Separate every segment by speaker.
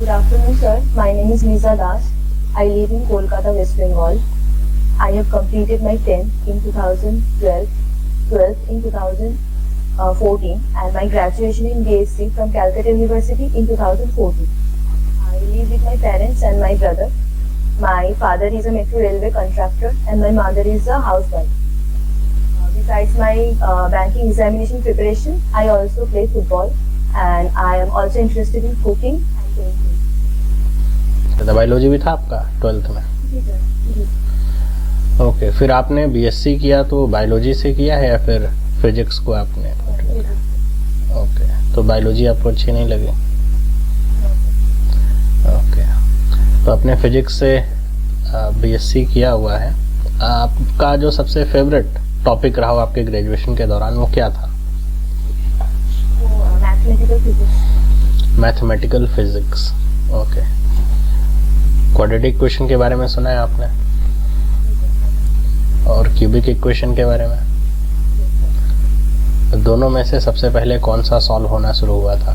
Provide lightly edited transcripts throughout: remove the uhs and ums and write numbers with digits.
Speaker 1: Good afternoon, sir. My name is Lisa Das. I live in Kolkata, West Bengal. I have completed my 10th in 2012, 12th in 2014, and my graduation in BSc from Calcutta University in 2014. I live with my parents and my brother. My father is a metro railway contractor, and my mother is a housewife. Besides my banking examination preparation, I also play football, and I am also interested in cooking and painting.
Speaker 2: तो biology भी था आपका 12th में?
Speaker 1: जी sir, जी।
Speaker 2: Okay, फिर आपने BSc किया तो biology से किया है या फिर फिजिक्स को आपने? ओके, तो बायोलॉजी आपको अच्छी नहीं लगी? ओके, तो आपने फिजिक्स से बीएससी किया हुआ है। आपका जो सबसे फेवरेट टॉपिक रहा हो आपके ग्रेजुएशन के दौरान वो क्या था?
Speaker 1: Mathematical physics.
Speaker 2: Mathematical physics, okay. Quadratic equation के बारे में सुना है आपने? और क्यूबिक इक्वेशन के बारे में? दोनों में से सबसे पहले कौन सा सॉल्व होना शुरू हुआ था?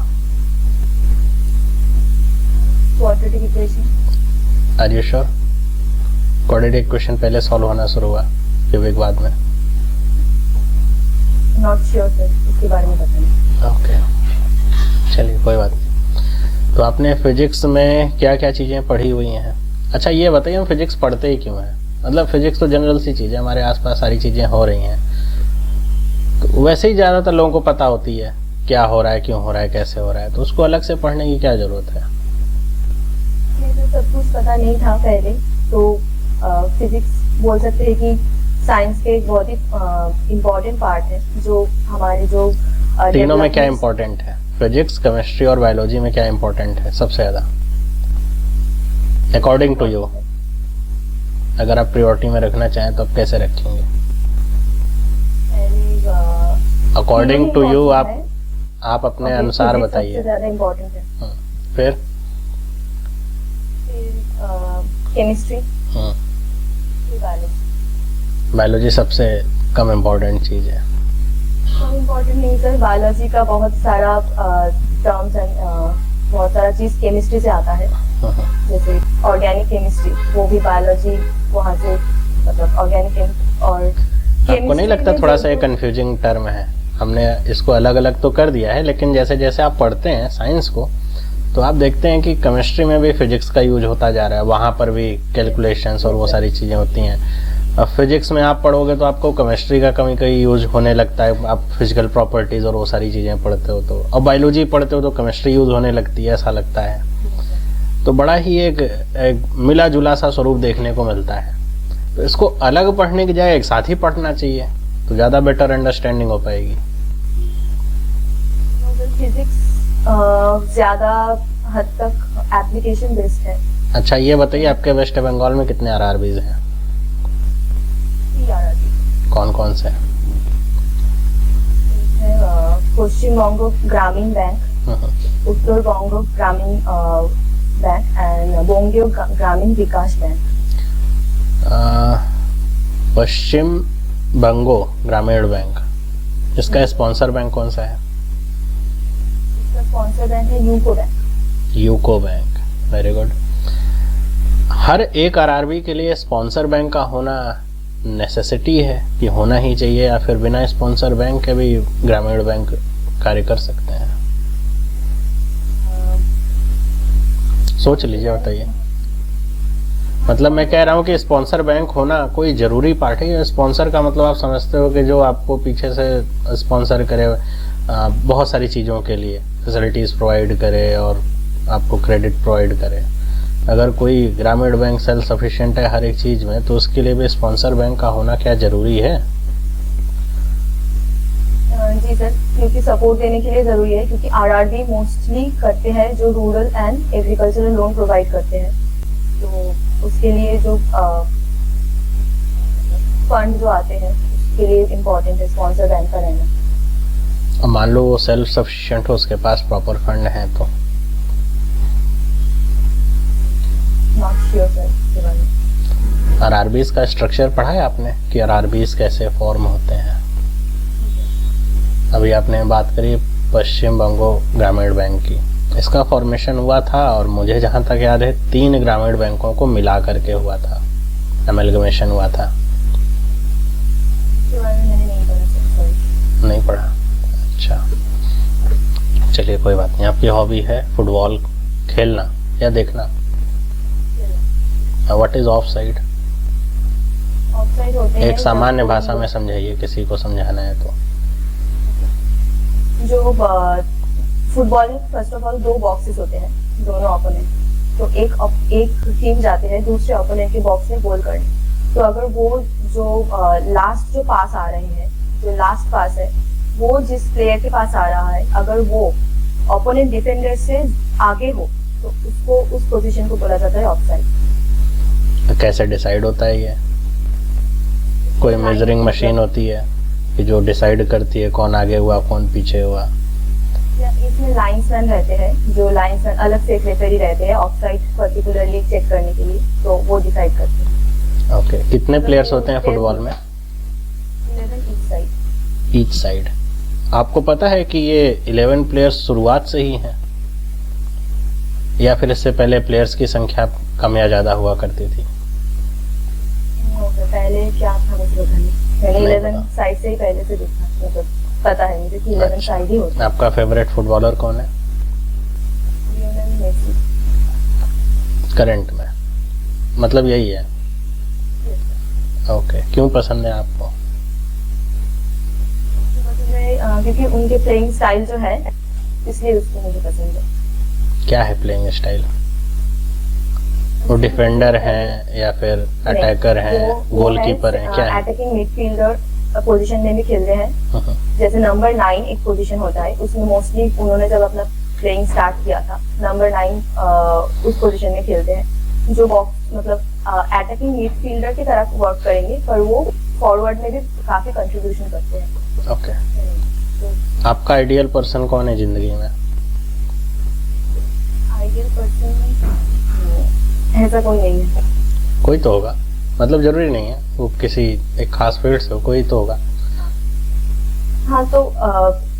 Speaker 1: Quadratic equation.
Speaker 2: Are you sure? Quadratic equation पहले सॉल्व होना शुरू हुआ, क्यूबिक बाद में?
Speaker 1: नॉट श्योर सर, इसके बारे में पता नहीं।
Speaker 2: ओके, चलिए कोई बात नहीं। तो आपने फिजिक्स में क्या क्या चीज़ें पढ़ी हुई हैं? अच्छा ये बताइए, हम फिजिक्स पढ़ते ही क्यों हैं? मतलब फिजिक्स तो जनरल सी चीज़ है, हमारे आसपास सारी चीज़ें हो रही हैं, तो वैसे ही ज़्यादातर लोगों को पता होती है क्या हो रहा है, क्यों हो रहा है, कैसे हो रहा है, तो उसको अलग से पढ़ने की क्या ज़रूरत है?
Speaker 1: मुझे सब कुछ पता नहीं था पहले, तो फिजिक्स बोल सकते हैं कि साइंस के एक बहुत ही इम्पोर्टेंट पार्ट है, जो हमारे जो
Speaker 2: तीनों में क्या इम्पोर्टेंट है? फिजिक्स, केमिस्ट्री और बायोलॉजी में क्या इम्पोर्टेंट है सबसे ज़्यादा अकॉर्डिंग टू यू? अगर आप प्रियोरिटी में रखना चाहें तो आप कैसे रखेंगे? अकॉर्डिंग टू यू आप अपने अनुसार बताइए।
Speaker 1: सबसे ज़्यादा इम्पोर्टेंट है।
Speaker 2: फिर
Speaker 1: केमिस्ट्री,
Speaker 2: बायोलॉजी सबसे कम इम्पोर्टेंट चीज़ है।
Speaker 1: कम इम्पोर्टेंट नहीं सर, बायोलॉजी का बहुत सारा टर्म्स एंड बहुत सारा चीज़ केमिस्ट्री से आता है। जैसे ऑर्गेनिक केमिस्ट्री, वो भी बायोलॉजी वहाँ से, मतलब ऑर्गेनिक और
Speaker 2: आपको नहीं लगता थोड़ा सा ये कंफ्यूजिंग टर्म है? हमने इसको अलग अलग तो कर दिया है, लेकिन जैसे जैसे आप पढ़ते हैं साइंस को तो आप देखते हैं कि केमिस्ट्री में भी फिजिक्स का यूज होता जा रहा है, वहाँ पर भी कैलकुलेशंस और वो सारी चीज़ें होती हैं। अब फिजिक्स में आप पढ़ोगे तो आपको केमिस्ट्री का कभी कभी यूज होने लगता है, आप फिजिकल प्रॉपर्टीज़ और वो सारी चीज़ें पढ़ते हो तो, और बायोलॉजी पढ़ते हो तो केमिस्ट्री यूज होने लगती है, ऐसा लगता है। तो बड़ा ही एक मिला जुला सा स्वरूप देखने को मिलता है। तो इसको अलग पढ़ने की जगह एक साथ ही पढ़ना चाहिए तो ज़्यादा बेटर अंडरस्टैंडिंग हो पाएगी।
Speaker 1: फिजिक्स ज़्यादा हद तक एप्लीकेशन बेस्ड है।
Speaker 2: अच्छा ये बताइए, आपके वेस्ट बंगाल में कितने आरआरबीज हैं? कौन कौन से?
Speaker 1: पश्चिम बंगो ग्रामीण बैंक, उत्तर बंगो ग्रामीण बैंक एंड बंगीय ग्रामीण विकास बैंक।
Speaker 2: पश्चिम बंगो ग्रामीण बैंक, इसका स्पॉन्सर बैंक कौन सा है?
Speaker 1: इसका स्पॉन्सर बैंक है UCO bank.
Speaker 2: UCO bank, very good. हर एक आरआरबी के लिए स्पॉन्सर बैंक का होना नेसेसिटी है कि होना ही चाहिए, या फिर बिना स्पॉन्सर बैंक के भी ग्रामीण बैंक कार्य कर सकते हैं? सोच लीजिए, बताइए। मतलब मैं कह रहा हूँ कि स्पॉन्सर बैंक होना कोई ज़रूरी पार्ट है। स्पॉन्सर का मतलब आप समझते हो कि जो आपको पीछे से स्पॉन्सर करे बहुत सारी चीज़ों के लिए, फैसिलिटीज़ प्रोवाइड करे और आपको क्रेडिट प्रोवाइड करे। अगर कोई ग्रामीण बैंक सेल्फ सफिशिएंट है हर एक चीज़ में, तो उसके लिए भी स्पॉन्सर बैंक का होना क्या ज़रूरी है?
Speaker 1: जी सर, क्योंकि सपोर्ट देने के लिए ज़रूरी है, क्योंकि आरआरबी मोस्टली करते हैं जो rural and agricultural loan provide करते हैं, तो उसके लिए जो फंड जो आते हैं उसके लिए इम्पोर्टेंट है स्पॉन्सर बैंक का रहना।
Speaker 2: अब मान लो वो सेल्फ सफिशिएंट हो, उसके पास प्रॉपर फंड है तो?
Speaker 1: नॉट श्योर सर इसके बारे में।
Speaker 2: आरआरबीज का स्ट्रक्चर पढ़ा है आपने कि आरआरबीज कैसे फॉर्म होते हैं? अभी आपने बात करी पश्चिम बंगो ग्रामीण बैंक की, इसका फॉर्मेशन हुआ था और मुझे जहाँ तक याद है 3 ग्रामीण बैंकों को मिला करके हुआ था, अमेलगमेशन हुआ था।
Speaker 1: इसके बारे में मैंने नहीं पढ़ा सर, सॉरी।
Speaker 2: नहीं पढ़ा, अच्छा चलिए कोई बात नहीं। आपकी हॉबी है फुटबॉल खेलना या देखना। What is of side?
Speaker 1: Offside होते हैं
Speaker 2: एक सामान्य
Speaker 1: जब
Speaker 2: भाषा में समझाइए, किसी को समझाना है तो।
Speaker 1: जो फुटबॉल में फर्स्ट ऑफ ऑल 2 बॉक्सेस होते हैं, दोनों ओपोनेंट। तो एक टीम जाते हैं दूसरे ओपोनेंट के बॉक्स में गोल करने। तो अगर वो जो लास्ट जो पास आ रहे हैं, जो लास्ट पास है, वो जिस प्लेयर के पास आ रहा है, अगर वो ओपोनेंट डिफेंडर से आगे हो तो उसको उस पोजीशन को बोला जाता है ऑफसाइड।
Speaker 2: कैसे डिसाइड होता है ये? कोई मेजरिंग मशीन होती है कि जो डिसाइड करती है कौन आगे हुआ कौन पीछे हुआ?
Speaker 1: इसमें लाइन्समैन रहते हैं, जो लाइन्समैन अलग से एक रेफरी रहते हैं ऑफसाइड पर्टिकुलरली चेक करने के लिए, तो वो डिसाइड करते हैं।
Speaker 2: ओके, कितने प्लेयर्स होते हैं फुटबॉल में?
Speaker 1: 11 ईच साइड।
Speaker 2: Each side. आपको पता है कि ये 11 प्लेयर्स शुरुआत से ही हैं या फिर इससे पहले प्लेयर्स की संख्या कम या ज्यादा हुआ करती थी?
Speaker 1: पहले क्या था मुझे पता नहीं, मैंने
Speaker 2: नहीं
Speaker 1: 11
Speaker 2: पता।
Speaker 1: साइड से ही पहले से देखा, मतलब पता है मुझे कि 11
Speaker 2: अच्छा।
Speaker 1: साइड ही होता है।
Speaker 2: आपका फेवरेट फुटबॉलर कौन है
Speaker 1: लियोनेल मेसी।
Speaker 2: करंट में? मतलब यही है। ओके, क्यों पसंद है आपको?
Speaker 1: क्योंकि उनके प्लेइंग स्टाइल जो है, इसलिए उसको मुझे पसंद है।
Speaker 2: क्या है प्लेइंग स्टाइल? वो डिफेंडर हैं या फिर अटैकर हैं, गोलकीपर हैं, क्या है?
Speaker 1: अटैकिंग मिडफील्डर पोजीशन में भी खेलते हैं। जैसे नंबर 9 एक पोजीशन होता है, उसमें मोस्टली उन्होंने जब अपना प्लेइंग स्टार्ट किया था, नंबर 9 उस पोजीशन में खेलते हैं, जो बॉक्स मतलब अटैकिंग मिडफील्डर की तरह वर्क करेंगे, पर वो फॉरवर्ड में भी काफी कंट्रीब्यूशन करते हैं।
Speaker 2: ओके,
Speaker 1: तो
Speaker 2: आपका आइडियल पर्सन कौन है जिंदगी में?
Speaker 1: आइडियल पर्सन ऐसा कोई नहीं है।
Speaker 2: कोई तो होगा, मतलब जरूरी नहीं है वो किसी एक खास फील्ड से हो, कोई तो होगा।
Speaker 1: हाँ, तो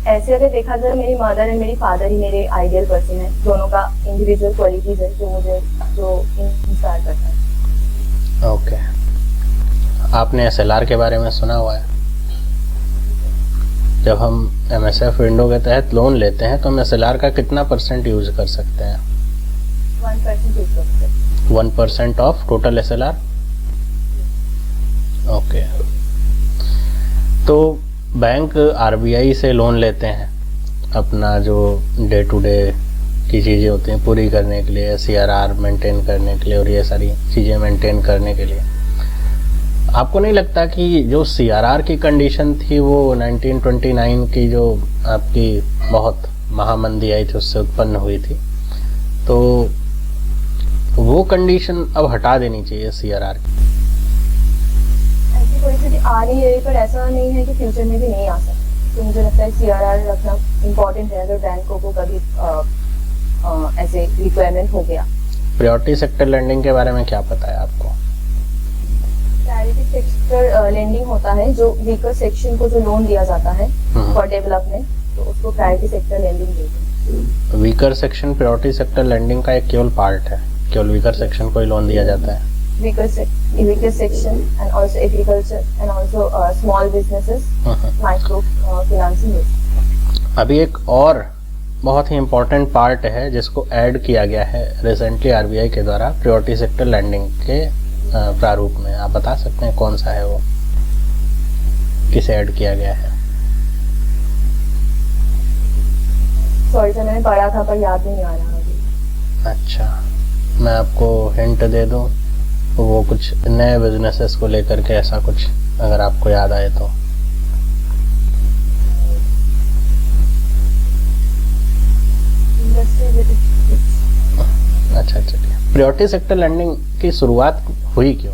Speaker 1: ऐसे अगर देखा जाए, मेरी मदर एंड मेरी फादर ही मेरे आइडियल पर्सन है। दोनों का इंडिविजुअल क्वालिटीज है जो मुझे इंस्पायर करता है।
Speaker 2: ओके, आपने एसएलआर के बारे में सुना हुआ है? जब हम एमएसएफ विंडो के तहत लोन लेते हैं तो हम एसएलआर का कितना % यूज कर सकते हैं?
Speaker 1: 1% यूज करते हैं।
Speaker 2: 1% ऑफ टोटल एसएलआर। ओके, तो बैंक आरबीआई से लोन लेते हैं अपना जो डे टू डे की चीज़ें होती हैं पूरी करने के लिए, सीआरआर मेंटेन करने के लिए और ये सारी चीज़ें मेंटेन करने के लिए। आपको नहीं लगता कि जो सीआरआर की कंडीशन थी वो 1929 की जो आपकी बहुत महामंदी आई थी उससे उत्पन्न हुई थी, तो वो कंडीशन अब हटा देनी चाहिए सीआरआर की?
Speaker 1: ऐसी परिस्थिति आ रही है, पर ऐसा नहीं है कि फ्यूचर में भी नहीं आ सकती। तो मुझे लगता है सीआरआर रखना इम्पोर्टेंट है अगर बैंकों को कभी ऐसे रिक्वायरमेंट हो गया।
Speaker 2: प्रायोरिटी सेक्टर लेंडिंग के बारे में क्या पता है आपको?
Speaker 1: प्रायोरिटी सेक्टर लेंडिंग होता है जो वीकर सेक्शन को जो लोन दिया जाता है फॉर डेवलपमेंट, तो उसको प्रायोरिटी सेक्टर लेंडिंग देते हैं।
Speaker 2: Weaker section priority sector lending का एक केवल पार्ट है, केवल वीकर सेक्शन को ही लोन दिया जाता है।
Speaker 1: weaker section and also agriculture and also small businesses, micro financing।
Speaker 2: अभी एक और बहुत ही इम्पोर्टेंट पार्ट है जिसको ऐड किया गया है रिसेंटली आरबीआई के द्वारा प्रायोरिटी सेक्टर लैंडिंग के प्रारूप में। आप बता सकते हैं कौन सा है वो, किसे ऐड किया गया है?
Speaker 1: सॉरी सर, मैंने पढ़ा था पर याद नहीं आ रहा अभी।
Speaker 2: अच्छा, मैं आपको हिंट दे दूं, वो कुछ नए बिजनेसेस को लेकर के ऐसा कुछ अगर आपको याद आए तो। अच्छा चलिए, प्रायोरिटी सेक्टर लैंडिंग की शुरुआत हुई क्यों?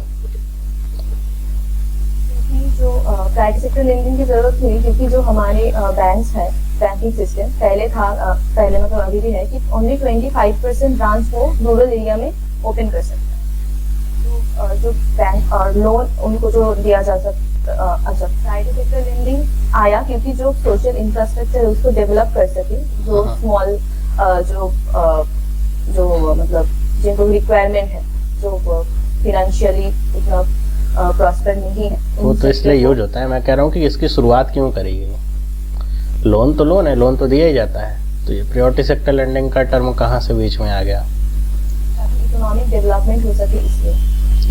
Speaker 1: क्योंकि जो प्रायोरिटी सेक्टर लेंडिंग की जरूरत हुई क्योंकि जो हमारे बैंक्स है, बैंकिंग सिस्टम पहले मतलब अभी भी है कि ओनली 25% ब्रांच को रूरल एरिया में ओपन कर सकते हैं। तो जो बैंक और लोन उनको जो दिया जा सकता, अच्छा प्रायोरिटी सेक्टर लेंडिंग आया क्योंकि जो सोशल इंफ्रास्ट्रक्चर उसको डेवलप कर सके, जो स्मॉल जो मतलब जिनको रिक्वायरमेंट है, जो फिनेंशियली इतना प्रॉस्पर नहीं है,
Speaker 2: वो तो इसलिए यूज होता है। मैं कह रहा हूँ कि इसकी शुरुआत क्यों करी गई। लोन तो लोन है, लोन तो दिया ही जाता है, तो ये प्रायोरिटी सेक्टर लेंडिंग का टर्म कहाँ से बीच में आ गया?
Speaker 1: इकोनॉमिक डेवलपमेंट हो सके इसलिए।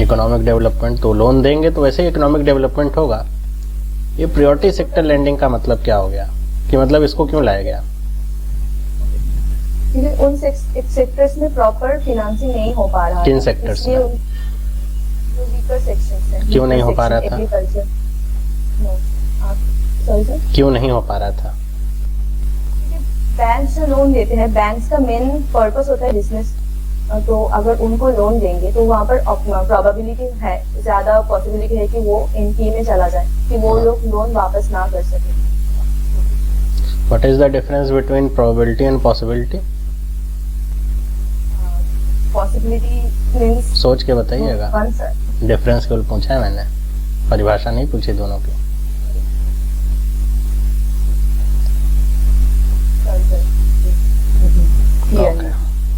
Speaker 2: इकोनॉमिक डेवलपमेंट तो लोन देंगे तो वैसे ही इकोनॉमिक डेवलपमेंट होगा। ये प्रायोरिटी सेक्टर लेंडिंग का मतलब क्या हो गया, कि मतलब इसको क्यों लाया गया?
Speaker 1: क्योंकि उन सेक्टर्स में प्रॉपर फाइनेंसिंग नहीं हो पा रहा है।
Speaker 2: किन सेक्टर्स में?
Speaker 1: जो वीकर सेक्शंस हैं।
Speaker 2: क्यों नहीं हो पा रहा था?
Speaker 1: एग्रीकल्चर। सॉरी सर,
Speaker 2: क्यों नहीं हो पा रहा था?
Speaker 1: बैंक्स जो लोन देते हैं, बैंक्स का मेन पर्पस होता है बिजनेस, तो अगर उनको लोन देंगे तो वहाँ पर प्रोबेबिलिटी है, ज्यादा पॉसिबिलिटी है कि वो एनपीए में चला जाए, कि वो लोग लोन वापस ना कर सके।
Speaker 2: What is the difference between probability and possibility?
Speaker 1: Possibility means,
Speaker 2: सोच के बताइएगा।
Speaker 1: वन सर,
Speaker 2: डिफरेंस केवल पूछा है मैंने, परिभाषा नहीं पूछी दोनों की। Okay.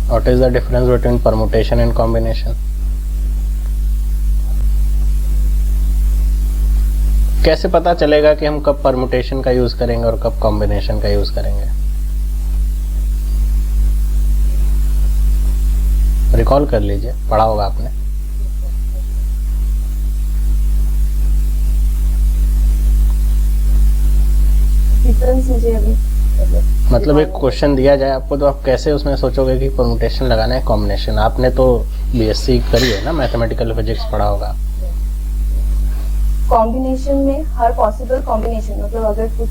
Speaker 2: What is the difference between permutation and combination? कैसे पता चलेगा कि हम कब परमुटेशन का यूज करेंगे और कब कॉम्बिनेशन का यूज करेंगे? रिकॉल कर लीजिए, पढ़ा होगा आपने।
Speaker 1: डिफरेंस मुझे अभी
Speaker 2: मतलब एक क्वेश्चन दिया जाए आपको तो आप कैसे उसमें सोचोगे कि परमुटेशन लगाना है, कॉम्बिनेशन? आपने तो बीएससी करी है ना, मैथमेटिकल फिजिक्स पढ़ा होगा।
Speaker 1: कॉम्बिनेशन में हर पॉसिबल कॉम्बिनेशन, मतलब अगर कुछ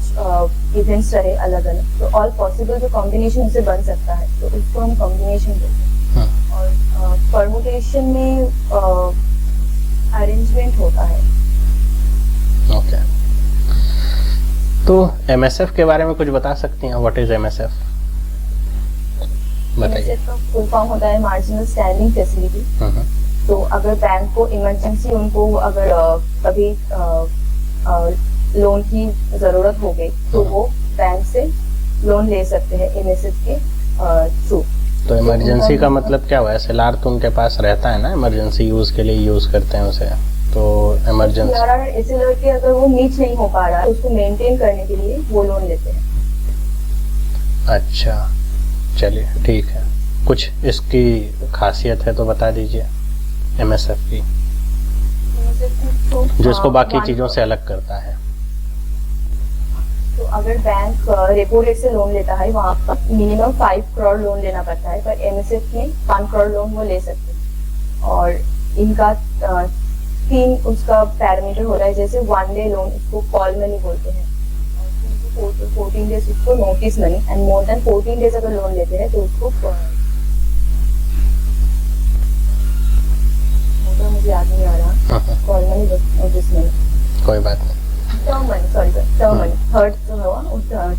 Speaker 1: इवेंट्स रहे अलग अलग, तो ऑल पॉसिबल जो कॉम्बिनेशन से बन सकता है, तो उसको हम कॉम्बिनेशन कहते हैं। और परमुटेशन में अरेंजमेंट होता है।
Speaker 2: ओके, तो एमएसएफ के बारे में कुछ बता सकती हैं? What is MSF? बताइए।
Speaker 1: एमएसएफ का फुल फॉर्म होता है मार्जिनल स्टैंडिंग फैसिलिटी। तो अगर बैंक को इमरजेंसी, उनको अगर कभी लोन की जरूरत हो गई, तो वो बैंक से लोन ले सकते हैं एमएसएफ के थ्रू।
Speaker 2: तो इमरजेंसी का मतलब क्या हुआ? एसएलआर तो उनके पास रहता है ना, इमरजेंसी यूज के लिए यूज करते हैं उसे, तो इमरजेंसी
Speaker 1: एसएलआर के अगर वो मीट नहीं हो पा रहा है, उसको मेंटेन करने के लिए वो लोन लेते हैं।
Speaker 2: अच्छा, चलिए ठीक है। कुछ इसकी खासियत है तो बता दीजिए एमएसएफ की, जो इसको बाकी चीजों से अलग करता है।
Speaker 1: तो अगर बैंक रेपो रेट से लोन लेता है, वहाँ पर मिनिमम 5 करोड़ लोन लेना पड़ता है, पर एमएसएफ में 1 करोड़ लोन वो ले सकते हैं। और इनका 3 उसका पैरामीटर होता है, जैसे 1 डे लोन, उसको कॉल मनी बोलते हैं, 14 डेज उसको notice money, and more than 14 days अगर लोन लेते हैं तो उसको मुझे याद नहीं आ रहा, कॉल मनी, नोटिस मनी,
Speaker 2: कोई बात नहीं,
Speaker 1: term money, sorry sir, term money, third जो हुआ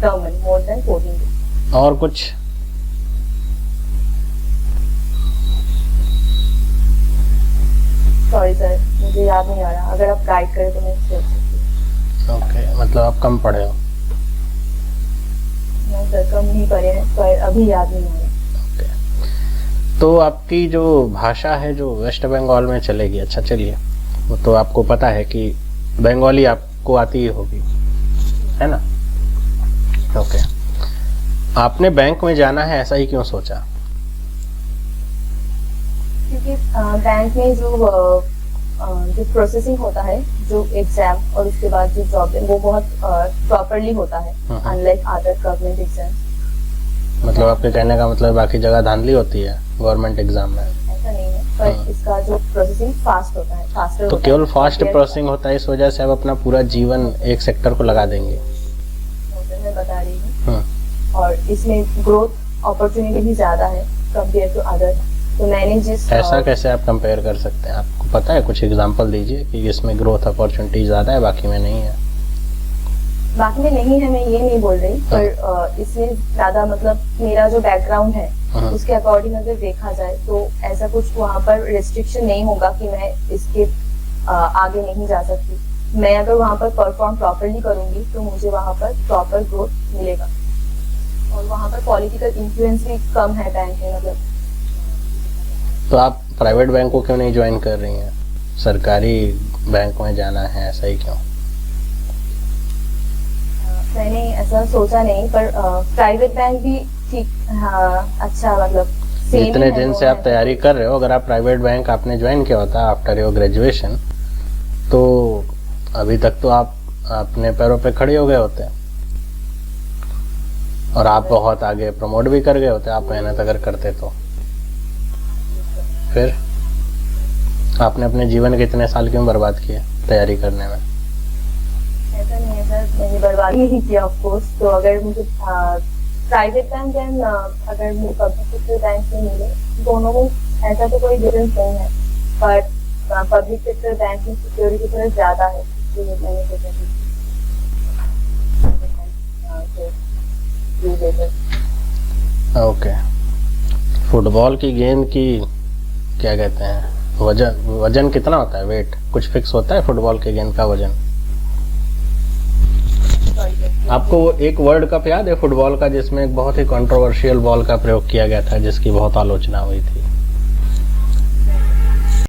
Speaker 1: term money, more than 14 days.
Speaker 2: और कुछ?
Speaker 1: सॉरी सर, मुझे याद नहीं आ रहा, अगर आप गाइड करें तो मैं सोच सकती हूँ।
Speaker 2: ओके, मतलब आप कम पढ़े हो?
Speaker 1: नहीं सर, कम नहीं पढ़े हैं, पर अभी याद नहीं आ रहा।
Speaker 2: तो आपकी जो भाषा है जो वेस्ट बंगाल में चलेगी, अच्छा चलिए, वो तो आपको पता है कि बंगाली आपको आती ही होगी, है ना? ओके, आपने बैंक में जाना है, ऐसा ही क्यों सोचा?
Speaker 1: क्योंकि बैंक में जो प्रोसेसिंग होता है, जो एग्जाम और उसके बाद जो जॉब है, वो बहुत प्रॉपरली होता है, अनलाइक अदर गवर्नमेंट एग्जाम।
Speaker 2: मतलब आपके कहने का मतलब बाकी जगह धांधली होती है गवर्नमेंट एग्जाम में?
Speaker 1: ऐसा नहीं है, पर इसका जो प्रोसेसिंग फास्ट होता है, फास्टर
Speaker 2: तो केवल फास्ट प्रोसेसिंग होता है, इस वजह से आप अपना पूरा जीवन एक सेक्टर को लगा देंगे?
Speaker 1: मैं बता रही हूँ, और इसमें ग्रोथ अपॉर्चुनिटी भी ज्यादा है कंपेयर टू अदर। तो मैंने जिस
Speaker 2: ऐसा कैसे आप कंपेयर कर सकते हैं? आपको पता है, कुछ एग्जांपल दीजिए कि इसमें ग्रोथ अपॉर्चुनिटी ज्यादा है, बाकी में नहीं है।
Speaker 1: बाकी में नहीं है, मैं ये नहीं बोल रही, पर इसमें ज्यादा, मतलब मेरा जो बैकग्राउंड है उसके अकॉर्डिंग अगर देखा जाए, तो ऐसा कुछ वहाँ पर रिस्ट्रिक्शन नहीं होगा कि मैं इसके आगे नहीं जा सकती। मैं अगर वहाँ पर परफॉर्म प्रॉपरली करूंगी तो मुझे वहाँ पर प्रॉपर ग्रोथ मिलेगा। और वहाँ पर पॉलिटिकल इन्फ्लुएंस भी कम है बैंक में, मतलब।
Speaker 2: तो आप प्राइवेट बैंक को क्यों नहीं ज्वाइन कर रही हैं? सरकारी बैंक में जाना है, ऐसा ही क्यों?
Speaker 1: मैंने ऐसा सोचा नहीं, पर प्राइवेट बैंक भी ठीक, हाँ, अच्छा, मतलब same
Speaker 2: इतने
Speaker 1: ही है,
Speaker 2: दिन से
Speaker 1: दोनों
Speaker 2: आप
Speaker 1: है।
Speaker 2: तैयारी कर रहे हो, अगर आप प्राइवेट बैंक आपने ज्वाइन किया होता आफ्टर योर ग्रेजुएशन, तो अभी तक तो आप अपने पैरों पे खड़े हो गए होते और आप बहुत आगे प्रमोट भी कर गए होते, आप मेहनत अगर करते तो। फिर आपने अपने जीवन के इतने साल क्यों बर्बाद किए तैयारी करने में?
Speaker 1: ऐसा नहीं है सर, मैंने बर्बाद ही नहीं किया ऑफ कोर्स। तो अगर मुझे प्राइवेट बैंक एंड अगर मुझे पब्लिक सेक्टर बैंक में मिले, दोनों में ऐसा तो कोई डिफरेंस नहीं है, बट पब्लिक सेक्टर बैंक में सिक्योरिटी थोड़ा ज्यादा है, इसलिए मैंने सोचा कि
Speaker 2: ओके। फुटबॉल की गेंद की क्या कहते हैं, वजन कितना होता है? वेट कुछ फिक्स होता है फुटबॉल की गेंद का वजन? आपको वो एक वर्ल्ड कप याद है फुटबॉल का जिसमें एक बहुत ही कंट्रोवर्शियल बॉल का प्रयोग किया गया था, जिसकी बहुत आलोचना हुई थी?